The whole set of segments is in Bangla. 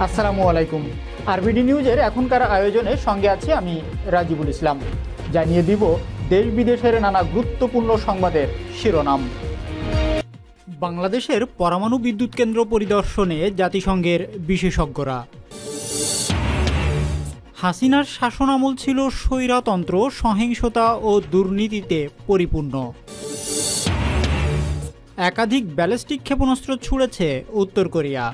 আসসালামু আলাইকুম। আরবিডি নিউজের এখনকার আয়োজনে সঙ্গে আছি আমি রাজিবুল ইসলাম। জানিয়ে দিব দেশ বিদেশের নানা গুরুত্বপূর্ণ সংবাদের শিরোনাম। বাংলাদেশের পরমাণু বিদ্যুৎ কেন্দ্র পরিদর্শনে জাতিসংঘের বিশেষজ্ঞরা। হাসিনার শাসনামল ছিল স্বৈরতন্ত্র, সহিংসতা ও দুর্নীতিতে পরিপূর্ণ। একাধিক ব্যালিস্টিক ক্ষেপণাস্ত্র ছুড়েছে উত্তর কোরিয়া।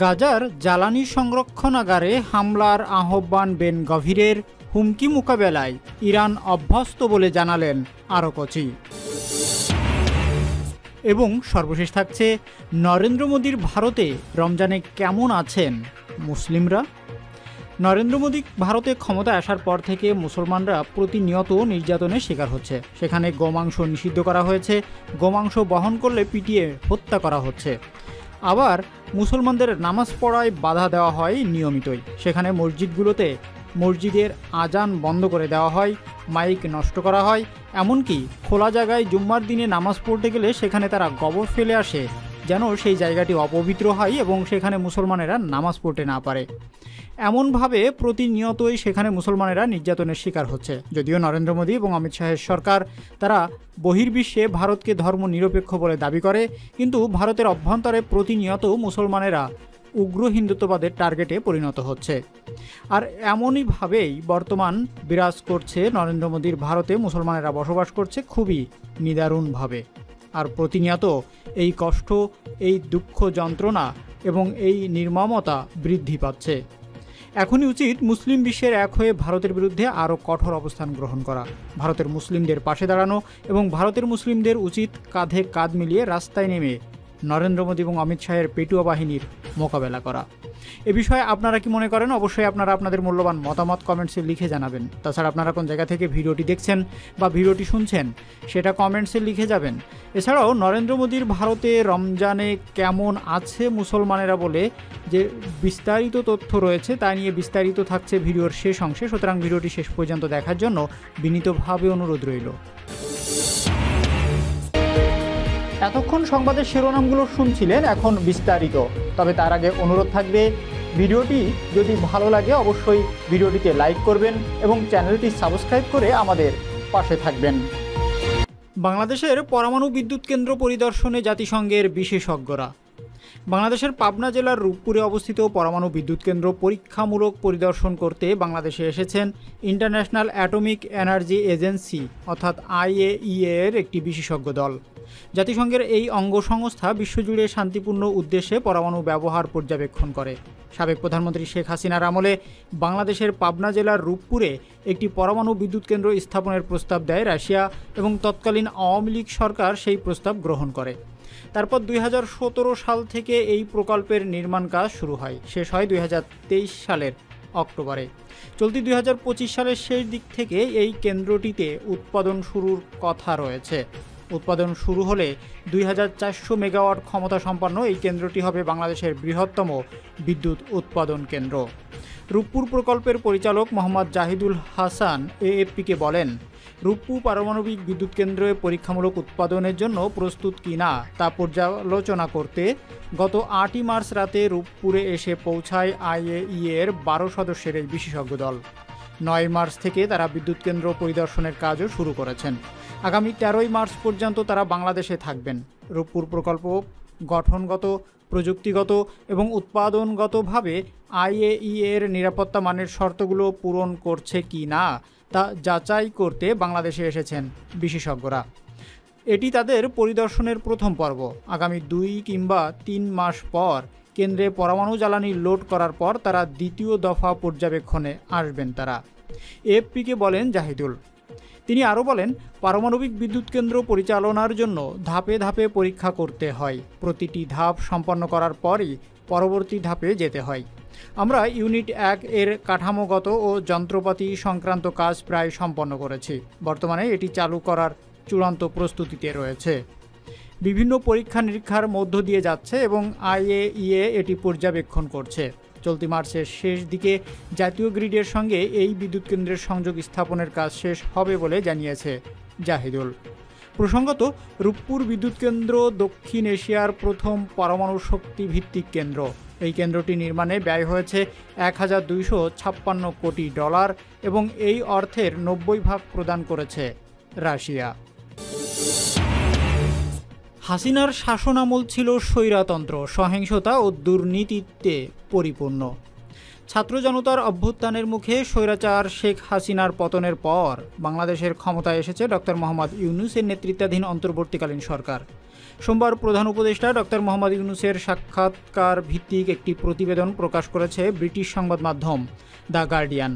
গাজার জ্বালানি সংরক্ষণাগারে হামলার আহ্বান বেন গভিরের, হুমকি মোকাবেলায় ইরান অভ্যস্ত বলে জানালেন আরকচি। এবং সর্বশেষ থাকছে নরেন্দ্র মোদীর ভারতে রমজানে কেমন আছেন মুসলিমরা। নরেন্দ্র মোদী ভারতে ক্ষমতায় আসার পর থেকে মুসলমানরা প্রতিনিয়ত নির্যাতনের শিকার হচ্ছে। সেখানে গোমাংস নিষিদ্ধ করা হয়েছে, গোমাংস বহন করলে পিটিয়ে হত্যা করা হচ্ছে। আবার মুসলমানদের নামাজ পড়ায় বাধা দেওয়া হয় নিয়মিতই। সেখানে মসজিদগুলোতে মসজিদের আজান বন্ধ করে দেওয়া হয়, মাইক নষ্ট করা হয়, এমনকি খোলা জায়গায় জুম্মার দিনে নামাজ পড়তে গেলে সেখানে তারা গোবর ফেলে আসে যেন সেই জায়গাটি অপবিত্র হয় এবং সেখানে মুসলমানেরা নামাজ পড়তে না পারে। এমনভাবে প্রতিনিয়তই সেখানে মুসলমানেরা নির্যাতনের শিকার হচ্ছে। যদিও নরেন্দ্র মোদী এবং অমিত শাহের সরকার তারা বহির্বিশ্বে ভারতকে ধর্ম নিরপেক্ষ বলে দাবি করে, কিন্তু ভারতের অভ্যন্তরে প্রতিনিয়ত মুসলমানেরা উগ্র হিন্দুত্ববাদের টার্গেটে পরিণত হচ্ছে। আর এমনইভাবেই বর্তমান বিরাজ করছে নরেন্দ্র মোদীর ভারতে মুসলমানেরা বসবাস করছে খুবই নিদারুণভাবে। আর প্রতিনিয়ত এই কষ্ট, এই দুঃখ যন্ত্রণা এবং এই নির্মমতা বৃদ্ধি পাচ্ছে। এখনই উচিত মুসলিম বিশ্বের এক হয়ে ভারতের বিরুদ্ধে আরও কঠোর অবস্থান গ্রহণ করা, ভারতের মুসলিমদের পাশে দাঁড়ানো এবং ভারতের মুসলিমদের উচিত কাঁধে কাঁধ মিলিয়ে রাস্তায় নেমে নরেন্দ্র মোদী এবং অমিত শাহের পেটুয়া বাহিনীর মোকাবেলা করা। এ বিষয়ে আপনারা কি মনে করেন? অবশ্যই আপনারা আপনাদের মূল্যবান মতামত কমেন্টসে লিখে জানাবেন। তাছাড়া আপনারা কোন জায়গা থেকে ভিডিওটি দেখছেন বা ভিডিওটি শুনছেন সেটা কমেন্টসে লিখে যাবেন। এছাড়াও নরেন্দ্র মোদীর ভারতে রমজানে কেমন আছে মুসলমানেরা বলে যে বিস্তারিত তথ্য রয়েছে তা নিয়ে বিস্তারিত থাকছে ভিডিওর শেষ অংশে, সুতরাং ভিডিওটি শেষ পর্যন্ত দেখার জন্য বিনীতভাবে অনুরোধ রইল। এতক্ষণ সংবাদের শিরোনামগুলো শুনছিলেন, এখন বিস্তারিত। তবে তার আগে অনুরোধ থাকবে, ভিডিওটি যদি ভালো লাগে অবশ্যই ভিডিওটিতে লাইক করবেন এবং চ্যানেলটি সাবস্ক্রাইব করে আমাদের পাশে থাকবেন। বাংলাদেশের পরমাণু বিদ্যুৎ কেন্দ্র পরিদর্শনে জাতিসংঘের বিশেষজ্ঞরা। বাংলাদেশের পাবনা জেলার রূপপুরে অবস্থিত পরমাণু বিদ্যুৎ কেন্দ্র পরীক্ষামূলক পরিদর্শন করতে বাংলাদেশে এসেছেন ইন্টারন্যাশনাল অ্যাটমিক এনার্জি এজেন্সি অর্থাৎ IAEA এর একটি বিশেষজ্ঞ দল। জাতিসংঘের এই অঙ্গ সংস্থা বিশ্বজুড়ে শান্তিপূর্ণ উদ্দেশ্যে পরমাণু ব্যবহার পর্যবেক্ষণ করে। সাবেক প্রধানমন্ত্রী শেখ হাসিনার আমলে বাংলাদেশের পাবনা জেলার রূপপুরে একটি পরমাণু বিদ্যুৎ কেন্দ্র স্থাপনের প্রস্তাব দেয় রাশিয়া এবং তৎকালীন আওয়ামী লীগ সরকার সেই প্রস্তাব গ্রহণ করে। তারপর 2017 সাল থেকে এই প্রকল্পের নির্মাণ কাজ শুরু হয়, শেষ হয় 2023 সালের অক্টোবরে। চলতি 2025 সালের শেষ দিক থেকে এই কেন্দ্রটিতে উৎপাদন শুরুর কথা রয়েছে। উৎপাদন শুরু হলে 2400 মেগাওয়াট ক্ষমতা সম্পন্ন এই কেন্দ্রটি হবে বাংলাদেশের বৃহত্তম বিদ্যুৎ উৎপাদন কেন্দ্র। রূপপুর প্রকল্পের পরিচালক মোহাম্মদ জাহিদুল হাসান AFP-কে বলেন, রূপপুর পারমাণবিক বিদ্যুৎ কেন্দ্রে পরীক্ষামূলক উৎপাদনের জন্য প্রস্তুত কিনা তা পর্যালোচনা করতে গত 8ই মার্চ রাতে রূপপুরে এসে পৌঁছায় IAEA এর 12 সদস্যের এই বিশেষজ্ঞ দল। 9 মার্চ থেকে তারা বিদ্যুৎ কেন্দ্র পরিদর্শনের কাজও শুরু করেছেন। আগামী 13ই মার্চ পর্যন্ত তারা বাংলাদেশে থাকবেন। রূপপুর প্রকল্প গঠনগত, প্রযুক্তিগত এবং উৎপাদনগতভাবে IAEA এর নিরাপত্তা মানের শর্তগুলো পূরণ করছে কি না তা যাচাই করতে বাংলাদেশে এসেছেন বিশেষজ্ঞরা। এটি তাদের পরিদর্শনের প্রথম পর্ব। আগামী 2 কিংবা 3 মাস পর কেন্দ্রে পরমাণু জ্বালানি লোড করার পর তারা দ্বিতীয় দফা পর্যবেক্ষণে আসবেন। তারা AFP-কে বলেন জাহিদুল। তিনি আরও বলেন, পারমাণবিক বিদ্যুৎ কেন্দ্র পরিচালনার জন্য ধাপে ধাপে পরীক্ষা করতে হয়। প্রতিটি ধাপ সম্পন্ন করার পরই পরবর্তী ধাপে যেতে হয়। আমরা ইউনিট 1 এর কাঠামোগত ও যন্ত্রপাতি সংক্রান্ত কাজ প্রায় সম্পন্ন করেছি। বর্তমানে এটি চালু করার চূড়ান্ত প্রস্তুতিতে রয়েছে। বিভিন্ন পরীক্ষা নিরীক্ষার মধ্য দিয়ে যাচ্ছে এবং IAEA এটি পর্যবেক্ষণ করছে। চলতি মার্চের শেষ দিকে জাতীয় গ্রিডের সঙ্গে এই বিদ্যুৎ কেন্দ্রের সংযোগ স্থাপনের কাজ শেষ হবে বলে জানিয়েছে জাহিদুল। প্রসঙ্গত, রূপপুর বিদ্যুৎ কেন্দ্র দক্ষিণ এশিয়ার প্রথম পরমাণু শক্তি ভিত্তিক কেন্দ্র। এই কেন্দ্রটি নির্মাণে ব্যয় হয়েছে 1256 কোটি ডলার এবং এই অর্থের 90% প্রদান করেছে রাশিয়া। হাসিনার শাসনামল ছিল স্বৈরতন্ত্র, সহিংসতা ও দুর্নীতিতে পরিপূর্ণ। ছাত্র জনতার অভ্যুত্থানের মুখে স্বৈরাচার শেখ হাসিনার পতনের পর বাংলাদেশের ক্ষমতায় এসেছে ডক্টর মোহাম্মদ ইউনূসের নেতৃত্বাধীন অন্তর্বর্তীকালীন সরকার। সোমবার প্রধান উপদেষ্টা ডক্টর মোহাম্মদ ইউনূসের সাক্ষাৎকার ভিত্তিক একটি প্রতিবেদন প্রকাশ করেছে ব্রিটিশ সংবাদ মাধ্যম দ্য গার্ডিয়ান।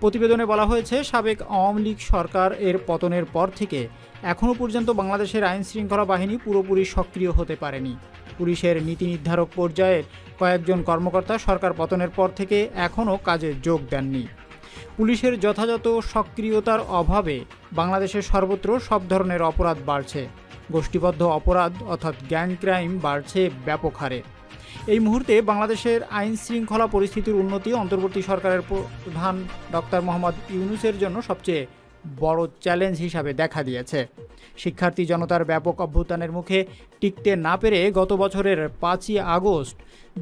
প্রতিবেদনে বলা হয়েছে, সাবেক আওয়ামী লীগ সরকার এর পতনের পর থেকে এখনও পর্যন্ত বাংলাদেশের আইন শৃঙ্খলা বাহিনী পুরোপুরি সক্রিয় হতে পারেনি। পুলিশের নীতি নির্ধারক পর্যায়ের কয়েকজন কর্মকর্তা সরকার পতনের পর থেকে এখনও কাজে যোগ দেননি। পুলিশের যথাযথ সক্রিয়তার অভাবে বাংলাদেশের সর্বত্র সব ধরনের অপরাধ বাড়ছে। গোষ্ঠীবদ্ধ অপরাধ অর্থাৎ গ্যাং ক্রাইম বাড়ছে ব্যাপক হারে। এই মুহূর্তে বাংলাদেশের আইন শৃঙ্খলা পরিস্থিতির উন্নতি অন্তর্বর্তী সরকারের প্রধান ডক্টর মোহাম্মদ ইউনূসের জন্য সবচেয়ে বড় চ্যালেঞ্জ হিসাবে দেখা দিয়েছে। শিক্ষার্থী জনতার ব্যাপক অভ্যুত্থানের মুখে টিকতে না পেরে গত বছরের 5ই আগস্ট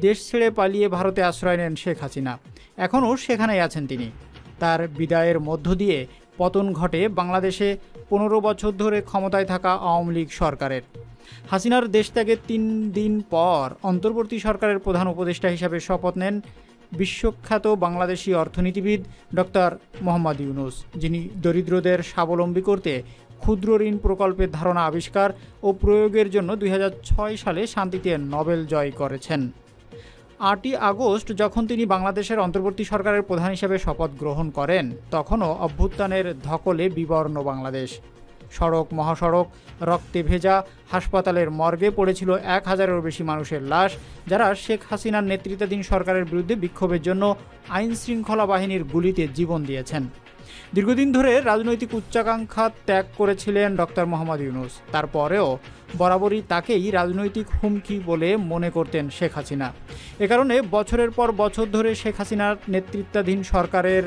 দেশ ছেড়ে পালিয়ে ভারতে আশ্রয় নেন শেখ হাসিনা। এখনও সেখানেই আছেন তিনি। তার বিদায়ের মধ্য দিয়ে পতন ঘটে বাংলাদেশে 15 বছর ধরে ক্ষমতায় থাকা আওয়ামী লীগ সরকারের। হাসিনার দেশত্যাগের 3 দিন পর অন্তর্বর্তী সরকারের প্রধান উপদেষ্টা হিসাবে শপথ নেন বিশ্বখ্যাত বাংলাদেশি অর্থনীতিবিদ ডক্টর মোহাম্মদ ইউনূস, যিনি দরিদ্রদের স্বাবলম্বী করতে ক্ষুদ্র ঋণ প্রকল্পের ধারণা আবিষ্কার ও প্রয়োগের জন্য 2006 সালে শান্তিতে নোবেল জয় করেছেন। 8ই আগস্ট যখন তিনি বাংলাদেশের অন্তর্বর্তী সরকারের প্রধান হিসেবে শপথ গ্রহণ করেন, তখনও অভ্যুত্থানের ধকলে বিবর্ণ বাংলাদেশ। সড়ক মহাসড়ক রক্তে ভেজা, হাসপাতালের মর্গে পড়েছিল 1000-এরও বেশি মানুষের লাশ, যারা শেখ হাসিনার নেতৃত্বাধীন সরকারের বিরুদ্ধে বিক্ষোভের জন্য আইন শৃঙ্খলা বাহিনীর গুলিতে জীবন দিয়েছেন। দীর্ঘদিন ধরে রাজনৈতিক উচ্চাকাঙ্ক্ষা ত্যাগ করেছিলেন ডক্টর মোহাম্মদ ইউনূস। তারপরেও বরাবরই তাকেই রাজনৈতিক হুমকি বলে মনে করতেন শেখ হাসিনা। এ কারণে বছরের পর বছর ধরে শেখ হাসিনার নেতৃত্বাধীন সরকারের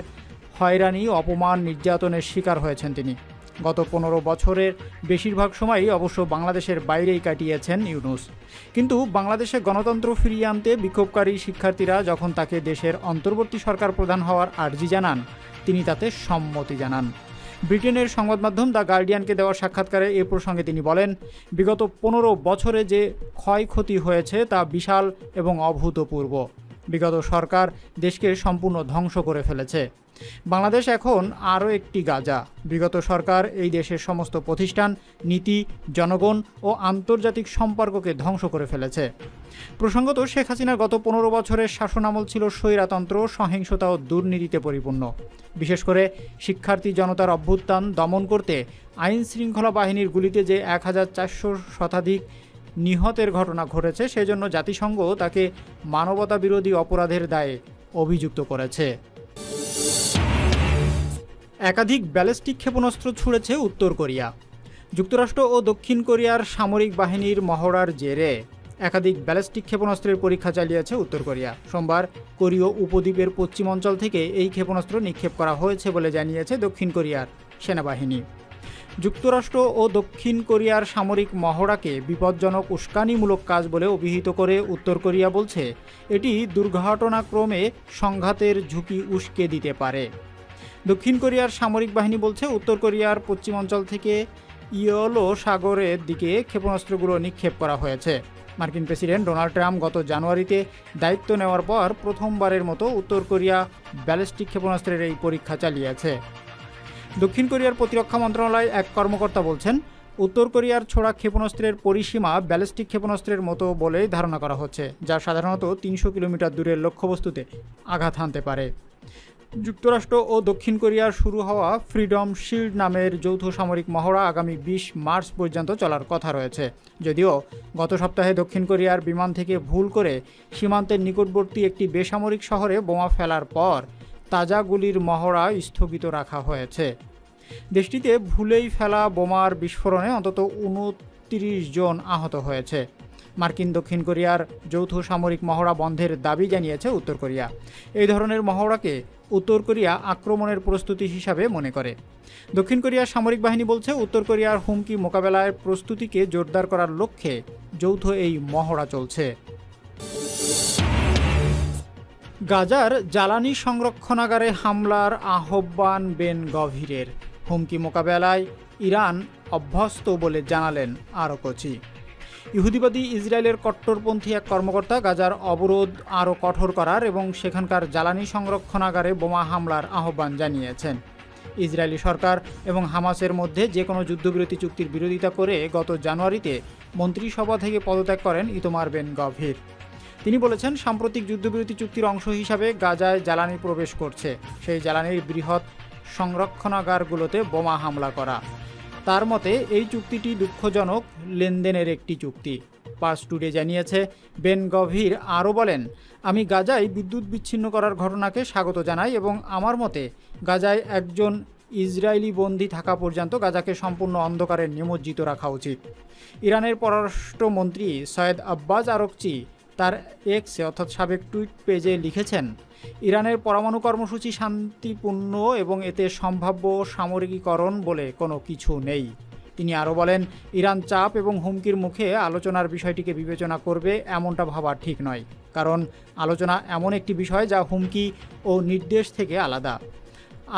হয়রানি, অপমান, নির্যাতনের শিকার হয়েছেন তিনি। গত 15 বছরের বেশিরভাগ সময়ই অবশ্য বাংলাদেশের বাইরেই কাটিয়েছেন ইউনূস। কিন্তু বাংলাদেশে গণতন্ত্র ফিরিয়ে আনতে বিক্ষোভকারী শিক্ষার্থীরা যখন তাকে দেশের অন্তর্বর্তী সরকার প্রধান হওয়ার আর্জি জানান, তিনি তাতে সম্মতি জানান। ব্রিটেনের সংবাদ মাধ্যম দ্য গার্ডিয়ানকে দেওয়া সাক্ষাৎকারে এ প্রসঙ্গে তিনি বলেন, বিগত 15 বছরে যে ক্ষয়ক্ষতি হয়েছে তা বিশাল এবং অভূতপূর্ব। বিগত সরকার দেশকে সম্পূর্ণ ধ্বংস করে ফেলেছে। বাংলাদেশ এখন আরও একটি গাজা। বিগত সরকার এই দেশের সমস্ত প্রতিষ্ঠান, নীতি, জনগণ ও আন্তর্জাতিক সম্পর্ককে ধ্বংস করে ফেলেছে। প্রসঙ্গত, শেখ হাসিনার গত 15 বছরের শাসনামল ছিল স্বৈরতন্ত্র, সহিংসতা ও দুর্নীতিতে পরিপূর্ণ। বিশেষ করে শিক্ষার্থী জনতার অভ্যুত্থান দমন করতে আইন শৃঙ্খলা বাহিনীর গুলিতে যে 1400 শতাধিক নিহতের ঘটনা ঘটেছে, সেজন্য জাতিসংঘ তাকে মানবতা বিরোধী অপরাধের দায়ে অভিযুক্ত করেছে। একাধিক ব্যালিস্টিক ক্ষেপণাস্ত্র ছুড়েছে উত্তর কোরিয়া। যুক্তরাষ্ট্র ও দক্ষিণ কোরিয়ার সামরিক বাহিনীর মহড়ার জেরে একাধিক ব্যালিস্টিক ক্ষেপণাস্ত্রের পরীক্ষা চালিয়েছে উত্তর কোরিয়া। সোমবার কোরীয় উপদ্বীপের পশ্চিম অঞ্চল থেকে এই ক্ষেপণাস্ত্র নিক্ষেপ করা হয়েছে বলে জানিয়েছে দক্ষিণ কোরিয়ার সেনাবাহিনী। যুক্তরাষ্ট্র ও দক্ষিণ কোরিয়ার সামরিক মহড়াকে বিপজ্জনক উস্কানিমূলক কাজ বলে অভিহিত করে উত্তর কোরিয়া বলছে, এটি দুর্ঘটনাক্রমে সংঘাতের ঝুঁকি উস্কে দিতে পারে। দক্ষিণ কোরিয়ার সামরিক বাহিনী বলছে, উত্তর কোরিয়ার পশ্চিম অঞ্চল থেকে ইয়েলো সাগরের দিকে ক্ষেপণাস্ত্রগুলো নিক্ষেপ করা হয়েছে। মার্কিন প্রেসিডেন্ট ডোনাল্ড ট্রাম্প গত জানুয়ারিতে দায়িত্ব নেওয়ার পর প্রথমবারের মতো উত্তর কোরিয়া ব্যালিস্টিক ক্ষেপণাস্ত্রের এই পরীক্ষা চালিয়েছে। দক্ষিণ কোরিয়ার প্রতিরক্ষা মন্ত্রণালয় এক কর্মকর্তা বলছেন, উত্তর কোরিয়ার ছোড়া ক্ষেপণাস্ত্রের পরিসীমা ব্যালিস্টিক ক্ষেপণাস্ত্রের মতো বলেই ধারণা করা হচ্ছে, যা সাধারণত 300 কিলোমিটার দূরের লক্ষ্যবস্তুতে আঘাত হানতে পারে। যুক্তরাষ্ট্র ও দক্ষিণ কোরিয়ার শুরু হওয়া ফ্রিডম শিল্ড নামের যৌথ সামরিক মহড়া আগামী 20 মার্চ পর্যন্ত চলার কথা রয়েছে। যদিও গত সপ্তাহে দক্ষিণ কোরিয়ার বিমান থেকে ভুল করে সীমান্তের নিকটবর্তী একটি বেসামরিক শহরে বোমা ফেলার পর তাজা গুলির মহড়া স্থগিত রাখা হয়েছে। দেশটিতে ভুলেই ফেলা বোমার বিস্ফোরণে অন্তত 29 জন আহত হয়েছে। মার্কিন দক্ষিণ কোরিয়ার যৌথ সামরিক মহড়া বন্ধের দাবি জানিয়েছে উত্তর কোরিয়া। এই ধরনের মহড়াকে উত্তর কোরিয়া আক্রমণের প্রস্তুতি হিসাবে মনে করে। দক্ষিণ কোরিয়ার সামরিক বাহিনী বলছে, উত্তর কোরিয়ার হুমকি মোকাবেলার প্রস্তুতিকে জোরদার করার লক্ষ্যে যৌথ এই মহড়া চলছে। গাজার জ্বালানি সংরক্ষণাগারে হামলার আহ্বান বেন গভিরের। হুমকি মোকাবেলায় ইরান অভ্যস্ত বলে জানালেন আরকচি। ইহুদিবাদী ইসরায়েলের কট্টরপন্থী এক কর্মকর্তা গাজার অবরোধ আরও কঠোর করার এবং সেখানকার জ্বালানি সংরক্ষণাগারে বোমা হামলার আহ্বান জানিয়েছেন। ইসরায়েলি সরকার এবং হামাসের মধ্যে যে কোনো যুদ্ধবিরতি চুক্তির বিরোধিতা করে গত জানুয়ারিতে মন্ত্রিসভা থেকে পদত্যাগ করেন ইতামার বেন গভির। তিনি বলেছেন, সাম্প্রতিক যুদ্ধবিরতি চুক্তির অংশ হিসাবে গাজায় জ্বালানি প্রবেশ করছে, সেই জ্বালানির বৃহৎ সংরক্ষণাগারগুলোতে বোমা হামলা করা। তার মতে এই চুক্তিটি দুঃখজনক লেনদেনের একটি চুক্তি। পার্স টুডে জানিয়েছে। বেন গভির আরও বলেন, আমি গাজায় বিদ্যুৎ বিচ্ছিন্ন করার ঘটনাকে স্বাগত জানাই এবং আমার মতে গাজায় একজন ইসরায়েলি বন্দী থাকা পর্যন্ত গাজাকে সম্পূর্ণ অন্ধকারে নিমজ্জিত রাখা উচিত। ইরানের পররাষ্ট্রমন্ত্রী সৈয়দ আব্বাস আরকচি তার এক্সে অর্থাৎ সাবেক টুইট পেজে লিখেছেন, ইরানের পরমাণু কর্মসূচি শান্তিপূর্ণ এবং এতে সম্ভাব্য সামরিকীকরণ বলে কোনো কিছু নেই। তিনি আরও বলেন, ইরান চাপ এবং হুমকির মুখে আলোচনার বিষয়টিকে বিবেচনা করবে এমনটা ভাবা ঠিক নয়, কারণ আলোচনা এমন একটি বিষয় যা হুমকি ও নির্দেশ থেকে আলাদা।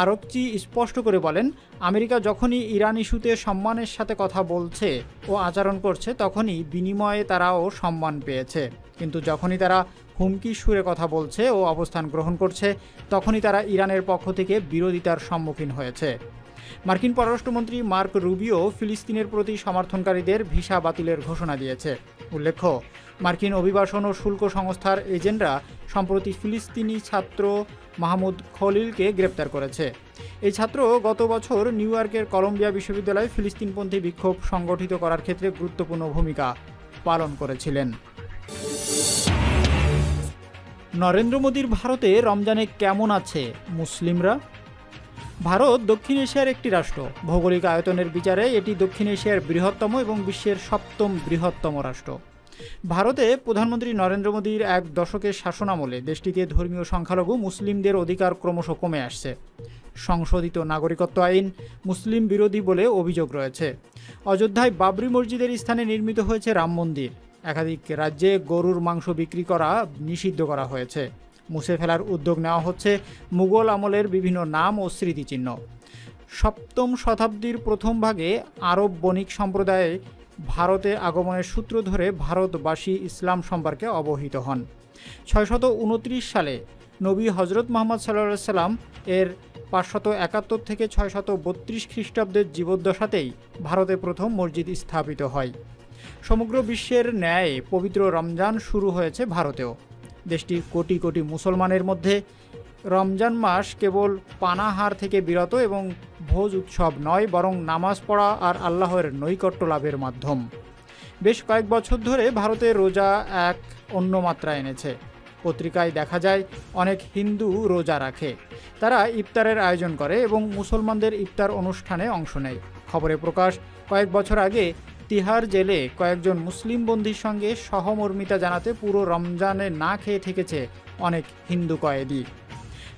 আরকচি স্পষ্ট করে বলেন, আমেরিকা যখনই ইরান ইস্যুতে সম্মানের সাথে কথা বলছে ও আচরণ করছে তখনই বিনিময়ে তারাও সম্মান পেয়েছে, কিন্তু যখনই তারা হুমকি সুরে কথা বলছে ও অবস্থান গ্রহণ করছে তখনই তারা ইরানের পক্ষ থেকে বিরোধিতার সম্মুখীন হয়েছে। মার্কিন পররাষ্ট্রমন্ত্রী মার্ক রুবিও ফিলিস্তিনের প্রতি সমর্থনকারীদের ভিসা বাতিলের ঘোষণা দিয়েছে। উল্লেখ্য, মার্কিন অভিবাসন ও শুল্ক সংস্থার এজেন্টরা সম্প্রতি ফিলিস্তিনি ছাত্র মাহমুদ খলিলকে গ্রেপ্তার করেছে। এই ছাত্র গত বছর নিউ ইয়র্কের কলম্বিয়া বিশ্ববিদ্যালয়ে ফিলিস্তিনপন্থী বিক্ষোভ সংগঠিত করার ক্ষেত্রে গুরুত্বপূর্ণ ভূমিকা পালন করেছিলেন। নরেন্দ্র মোদীর ভারতে রমজানে কেমন আছে মুসলিমরা? ভারত দক্ষিণ এশিয়ার একটি রাষ্ট্র। ভৌগোলিক আয়তনের বিচারে এটি দক্ষিণ এশিয়ার বৃহত্তম এবং বিশ্বের 7ম বৃহত্তম রাষ্ট্র। ভারতে প্রধানমন্ত্রী নরেন্দ্র মোদীর এক দশকের শাসনামলে দেশটিতে ধর্মীয় সংখ্যালঘু মুসলিমদের অধিকার ক্রমশ কমে আসছে। সংশোধিত নাগরিকত্ব আইন মুসলিম বিরোধী বলে অভিযোগ রয়েছে। অযোধ্যায় বাবরি মসজিদের স্থানে নির্মিত হয়েছে রাম মন্দির। একাধিক রাজ্যে গরুর মাংস বিক্রি করা নিষিদ্ধ করা হয়েছে। মুছে ফেলার উদ্যোগ নেওয়া হচ্ছে মুঘল আমলের বিভিন্ন নাম ও স্মৃতিচিহ্ন। 7ম শতাব্দীর প্রথম ভাগে আরব বণিক সম্প্রদায়ে ভারতে আগমনের সূত্র ধরে ভারতবাসী ইসলাম সম্পর্কে অবহিত হন। 629 সালে নবী হজরত মুহাম্মদ সাল্লাল্লাহু আলাইহি সাল্লাম এর 571 থেকে 632 খ্রিস্টাব্দের জীবদ্দশাতেই ভারতে প্রথম মসজিদ স্থাপিত হয়। সমগ্র বিশ্বের ন্যায় পবিত্র রমজান শুরু হয়েছে ভারতেও। দেশটির কোটি কোটি মুসলমানের মধ্যে রমজান মাস কেবল পানাহার থেকে বিরত এবং ভোজ উৎসব নয়, বরং নামাজ পড়া আর আল্লাহর নৈকট্য লাভের মাধ্যম। বেশ কয়েক বছর ধরে ভারতে রোজা এক অন্য মাত্রা এনেছে। পত্রিকায় দেখা যায় অনেক হিন্দু রোজা রাখে, তারা ইফতারের আয়োজন করে এবং মুসলমানদের ইফতার অনুষ্ঠানে অংশ নেয়। খবরে প্রকাশ, কয়েক বছর আগে তিহার জেলে কয়েকজন মুসলিম বন্দীর সঙ্গে সহমর্মিতা জানাতে পুরো রমজানে না খেয়ে থেকেছে অনেক হিন্দু কয়েদি।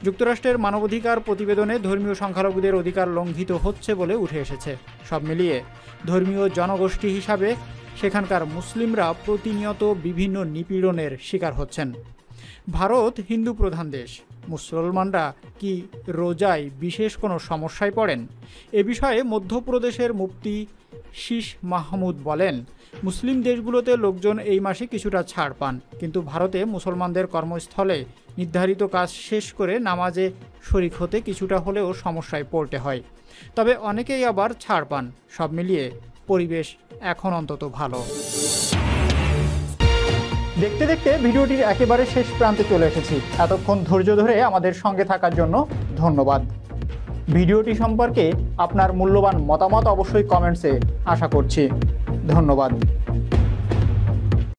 যুক্তরাষ্ট্রের মানবাধিকার প্রতিবেদনে ধর্মীয় সংখ্যালঘুদের অধিকার লঙ্ঘিত হচ্ছে বলে উঠে এসেছে। সব মিলিয়ে ধর্মীয় জনগোষ্ঠী হিসাবে সেখানকার মুসলিমরা প্রতিনিয়ত বিভিন্ন নিপীড়নের শিকার হচ্ছেন। ভারত হিন্দু প্রধান দেশ। মুসলমানরা কি রোজায় বিশেষ কোনো সমস্যায় পড়েন? এ বিষয়ে মধ্যপ্রদেশের মুফতি শীষ মাহমুদ বলেন, মুসলিম দেশগুলোতে লোকজন এই মাসে কিছুটা ছাড় পান, কিন্তু ভারতে মুসলমানদের কর্মস্থলে নির্ধারিত কাজ শেষ করে নামাজে শরিক হতে কিছুটা হলেও সমস্যায় পড়তে হয়। তবে অনেকেই আবার ছাড় পান। সব মিলিয়ে পরিবেশ এখন অন্তত ভালো। দেখতে দেখতে ভিডিওটির একেবারে শেষ প্রান্তে চলে এসেছি। এতক্ষণ ধৈর্য ধরে আমাদের সঙ্গে থাকার জন্য ধন্যবাদ। ভিডিওটি সম্পর্কে আপনার মূল্যবান মতামত অবশ্যই কমেন্টসে আশা করছি। ধন্যবাদ।